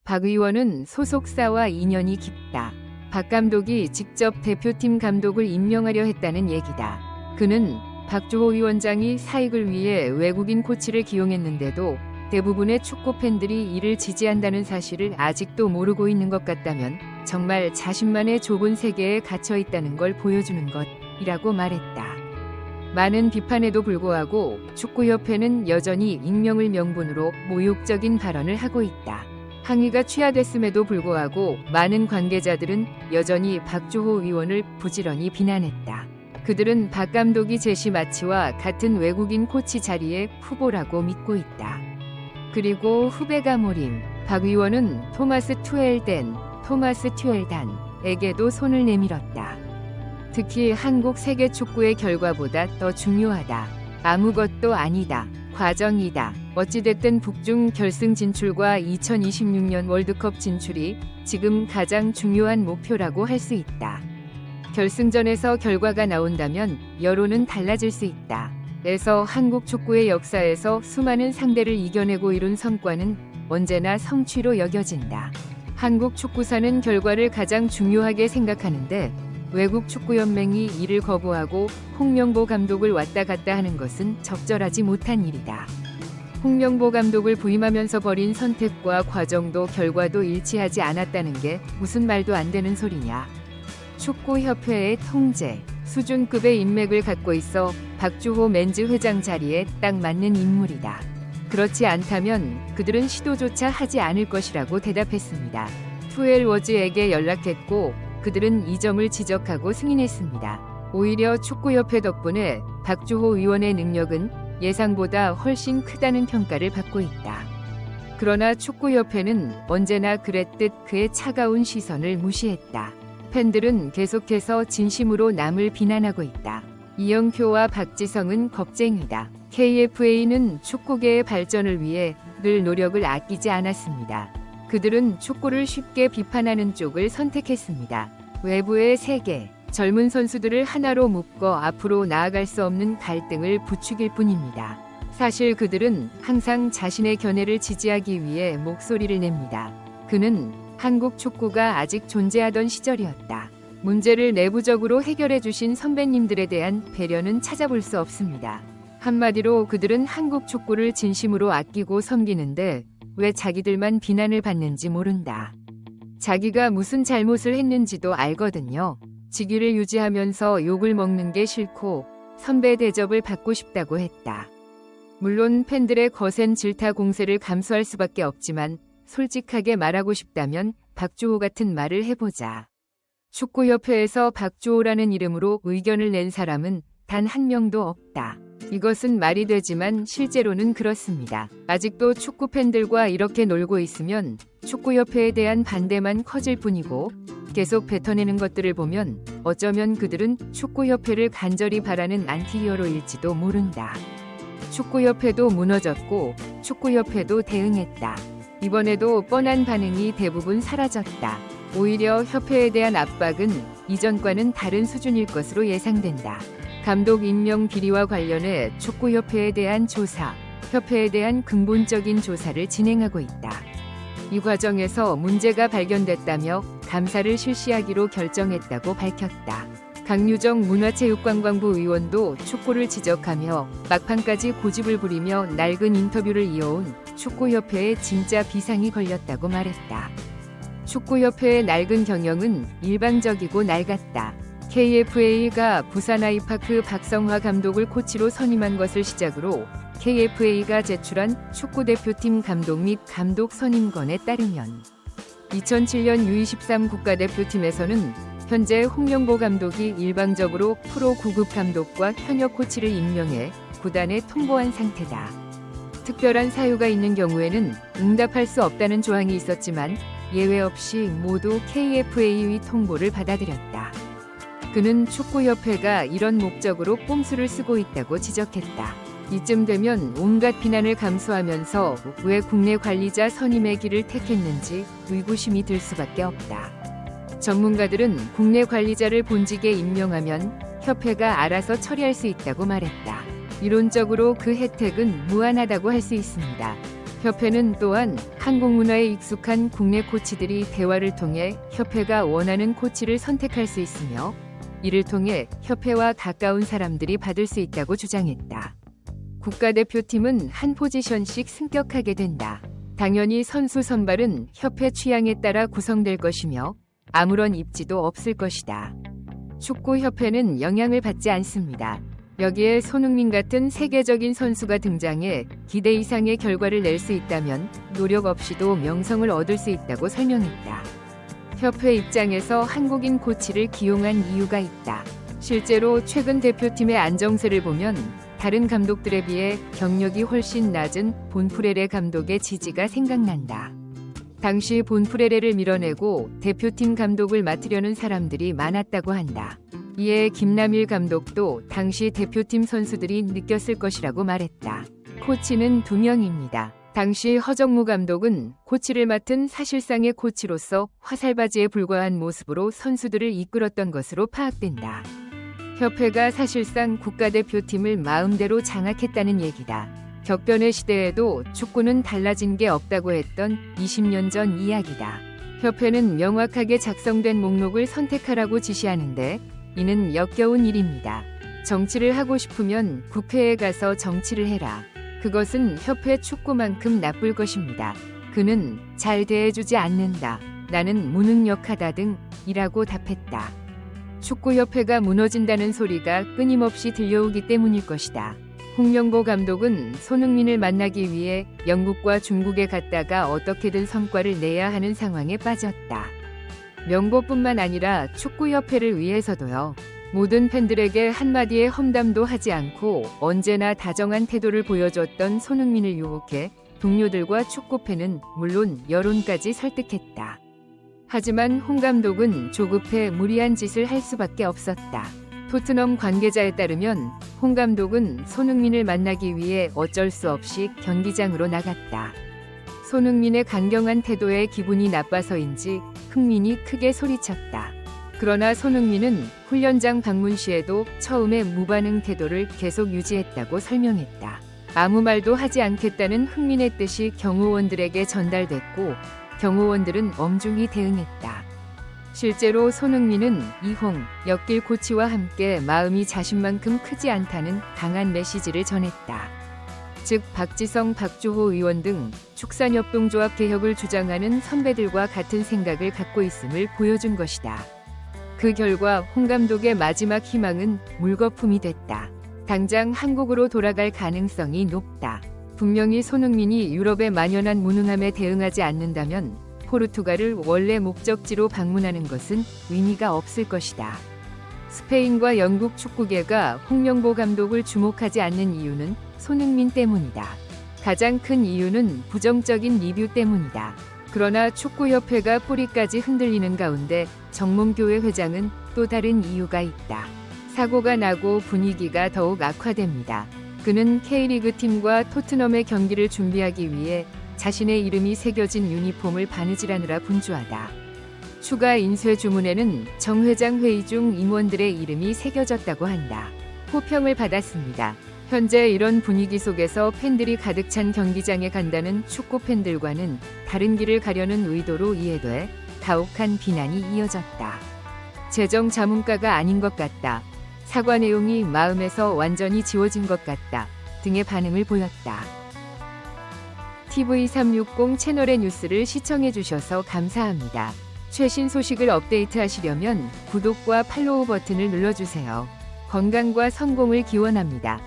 박 의원은 소속사와 인연이 깊다. 박 감독이 직접 대표팀 감독을 임명하려 했다는 얘기다. 그는 박주호 위원장이 사익을 위해 외국인 코치를 기용했는데도 대부분의 축구 팬들이 이를 지지한다는 사실을 아직도 모르고 있는 것 같다면 정말 자신만의 좁은 세계에 갇혀 있다는 걸 보여주는 것이라고 말했다. 많은 비판에도 불구하고 축구협회는 여전히 익명을 명분으로 모욕적인 발언을 하고 있다. 항의가 취하됐음에도 불구하고 많은 관계자들은 여전히 박주호 위원을 부지런히 비난했다. 그들은 박 감독이 제시 마치와 같은 외국인 코치 자리에 후보라고 믿고 있다. 그리고 후배가 몰인 박 의원은 토마스 튜엘단에게도 손을 내밀었다. 특히 한국 세계 축구의 결과보다 더 중요하다. 아무것도 아니다. 과정이다. 어찌됐든 북중 결승 진출과 2026년 월드컵 진출이 지금 가장 중요한 목표라고 할 수 있다. 결승전에서 결과가 나온다면 여론은 달라질 수 있다. 에서 한국 축구의 역사에서 수많은 상대를 이겨내고 이룬 성과는 언제나 성취로 여겨진다. 한국 축구사는 결과를 가장 중요하게 생각하는데 외국 축구연맹이 이를 거부하고 홍명보 감독을 왔다 갔다 하는 것은 적절하지 못한 일이다. 홍명보 감독을 부임하면서 벌인 선택과 과정도 결과도 일치하지 않았다는 게 무슨 말도 안 되는 소리냐. 축구협회의 통제, 수준급의 인맥을 갖고 있어 박주호 맨즈 회장 자리에 딱 맞는 인물이다. 그렇지 않다면 그들은 시도조차 하지 않을 것이라고 대답했습니다. 투엘워즈에게 연락했고 그들은 이 점을 지적하고 승인했습니다. 오히려 축구협회 덕분에 박주호 위원의 능력은 예상보다 훨씬 크다는 평가를 받고 있다. 그러나 축구협회는 언제나 그랬듯 그의 차가운 시선을 무시했다. 팬들은 계속해서 진심으로 남을 비난하고 있다. 이영표와 박지성은 겁쟁이다. KFA는 축구계의 발전을 위해 늘 노력을 아끼지 않았습니다. 그들은 축구를 쉽게 비판하는 쪽을 선택했습니다. 외부의 세계, 젊은 선수들을 하나로 묶어 앞으로 나아갈 수 없는 갈등을 부추길 뿐입니다. 사실 그들은 항상 자신의 견해를 지지하기 위해 목소리를 냅니다. 그는 한국 축구가 아직 존재하던 시절이었다. 문제를 내부적으로 해결해 주신 선배님들에 대한 배려는 찾아볼 수 없습니다. 한마디로 그들은 한국 축구를 진심으로 아끼고 섬기는데 왜 자기들만 비난을 받는지 모른다. 자기가 무슨 잘못을 했는지도 알거든요. 직위를 유지하면서 욕을 먹는 게 싫고 선배 대접을 받고 싶다고 했다. 물론 팬들의 거센 질타 공세를 감수할 수밖에 없지만 솔직하게 말하고 싶다면 박주호 같은 말을 해보자. 축구협회에서 박주호라는 이름으로 의견을 낸 사람은 단 한 명도 없다. 이것은 말이 되지만 실제로는 그렇습니다. 아직도 축구 팬들과 이렇게 놀고 있으면 축구협회에 대한 반대만 커질 뿐이고 계속 뱉어내는 것들을 보면 어쩌면 그들은 축구협회를 간절히 바라는 안티히어로일지도 모른다. 축구협회도 무너졌고 축구협회도 대응했다. 이번에도 뻔한 반응이 대부분 사라졌다. 오히려 협회에 대한 압박은 이전과는 다른 수준일 것으로 예상된다. 감독 임명 비리와 관련해 축구협회에 대한 조사, 협회에 대한 근본적인 조사를 진행하고 있다. 이 과정에서 문제가 발견됐다며 감사를 실시하기로 결정했다고 밝혔다. 강유정 문화체육관광부 의원도 축구를 지적하며 막판까지 고집을 부리며 낡은 인터뷰를 이어온 축구협회에 진짜 비상이 걸렸다고 말했다. 축구협회의 낡은 경영은 일방적이고 낡았다. KFA가 부산 아이파크 박성화 감독을 코치로 선임한 것을 시작으로 KFA가 제출한 축구대표팀 감독 및 감독 선임권에 따르면 2007년 U23 국가대표팀에서는 현재 홍명보 감독이 일방적으로 프로 9급 감독과 현역 코치를 임명해 구단에 통보한 상태다. 특별한 사유가 있는 경우에는 응답할 수 없다는 조항이 있었지만 예외 없이 모두 KFA의 통보를 받아들였다. 그는 축구협회가 이런 목적으로 꼼수를 쓰고 있다고 지적했다. 이쯤 되면 온갖 비난을 감수하면서 왜 국내 관리자 선임의 길을 택했는지 의구심이 들 수밖에 없다. 전문가들은 국내 관리자를 본직에 임명하면 협회가 알아서 처리할 수 있다고 말했다. 이론적으로 그 혜택은 무한하다고 할 수 있습니다. 협회는 또한 한국 문화에 익숙한 국내 코치들이 대화를 통해 협회가 원하는 코치를 선택할 수 있으며 이를 통해 협회와 가까운 사람들이 받을 수 있다고 주장했다. 국가대표팀은 한 포지션씩 승격하게 된다. 당연히 선수 선발은 협회 취향에 따라 구성될 것이며 아무런 입지도 없을 것이다. 축구협회는 영향을 받지 않습니다. 여기에 손흥민 같은 세계적인 선수가 등장해 기대 이상의 결과를 낼 수 있다면 노력 없이도 명성을 얻을 수 있다고 설명했다. 협회 입장에서 한국인 코치를 기용한 이유가 있다. 실제로 최근 대표팀의 안정세를 보면 다른 감독들에 비해 경력이 훨씬 낮은 본프레레 감독의 지지가 생각난다. 당시 본프레레를 밀어내고 대표팀 감독을 맡으려는 사람들이 많았다고 한다. 이에 김남일 감독도 당시 대표팀 선수들이 느꼈을 것이라고 말했다. 코치는 2명입니다. 당시 허정무 감독은 코치를 맡은 사실상의 코치로서 화살바지에 불과한 모습으로 선수들을 이끌었던 것으로 파악된다. 협회가 사실상 국가대표팀을 마음대로 장악했다는 얘기다. 격변의 시대에도 축구는 달라진 게 없다고 했던 20년 전 이야기다. 협회는 명확하게 작성된 목록을 선택하라고 지시하는데 이는 역겨운 일입니다. 정치를 하고 싶으면 국회에 가서 정치를 해라. 그것은 협회 축구만큼 나쁠 것입니다. 그는 잘 대해주지 않는다. 나는 무능력하다 등이라고 답했다. 축구협회가 무너진다는 소리가 끊임없이 들려오기 때문일 것이다. 홍명보 감독은 손흥민을 만나기 위해 영국과 중국에 갔다가 어떻게든 성과를 내야 하는 상황에 빠졌다. 명보뿐만 아니라 축구협회를 위해서도요. 모든 팬들에게 한마디의 험담도 하지 않고 언제나 다정한 태도를 보여줬던 손흥민을 유혹해 동료들과 축구팬은 물론 여론까지 설득했다. 하지만 홍 감독은 조급해 무리한 짓을 할 수밖에 없었다. 토트넘 관계자에 따르면 홍 감독은 손흥민을 만나기 위해 어쩔 수 없이 경기장으로 나갔다. 손흥민의 강경한 태도에 기분이 나빠서인지 흥민이 크게 소리쳤다. 그러나 손흥민은 훈련장 방문 시에도 처음에 무반응 태도를 계속 유지했다고 설명했다. 아무 말도 하지 않겠다는 흥민의 뜻이 경호원들에게 전달됐고 경호원들은 엄중히 대응했다. 실제로 손흥민은 이홍, 역길 코치와 함께 마음이 자신만큼 크지 않다는 강한 메시지를 전했다. 즉 박지성, 박주호 의원 등 축산협동조합 개혁을 주장하는 선배들과 같은 생각을 갖고 있음을 보여준 것이다. 그 결과 홍 감독의 마지막 희망은 물거품이 됐다. 당장 한국으로 돌아갈 가능성이 높다. 분명히 손흥민이 유럽의 만연한 무능함에 대응하지 않는다면 포르투갈을 원래 목적지로 방문하는 것은 의미가 없을 것이다. 스페인과 영국 축구계가 홍명보 감독을 주목하지 않는 이유는 손흥민 때문이다. 가장 큰 이유는 부정적인 리뷰 때문이다. 그러나 축구협회가 뿌리까지 흔들리는 가운데 정몽교회 회장은 또 다른 이유가 있다. 사고가 나고 분위기가 더욱 악화됩니다. 그는 K리그 팀과 토트넘의 경기를 준비하기 위해 자신의 이름이 새겨진 유니폼을 바느질하느라 분주하다. 추가 인쇄 주문에는 정 회장 회의 중 임원들의 이름이 새겨졌다고 한다. 호평을 받았습니다. 현재 이런 분위기 속에서 팬들이 가득 찬 경기장에 간다는 축구 팬들과는 다른 길을 가려는 의도로 이해돼 가혹한 비난이 이어졌다. 재정 자문가가 아닌 것 같다. 사과 내용이 마음에서 완전히 지워진 것 같다. 등의 반응을 보였다. TV360 채널의 뉴스를 시청해주셔서 감사합니다. 최신 소식을 업데이트하시려면 구독과 팔로우 버튼을 눌러주세요. 건강과 성공을 기원합니다.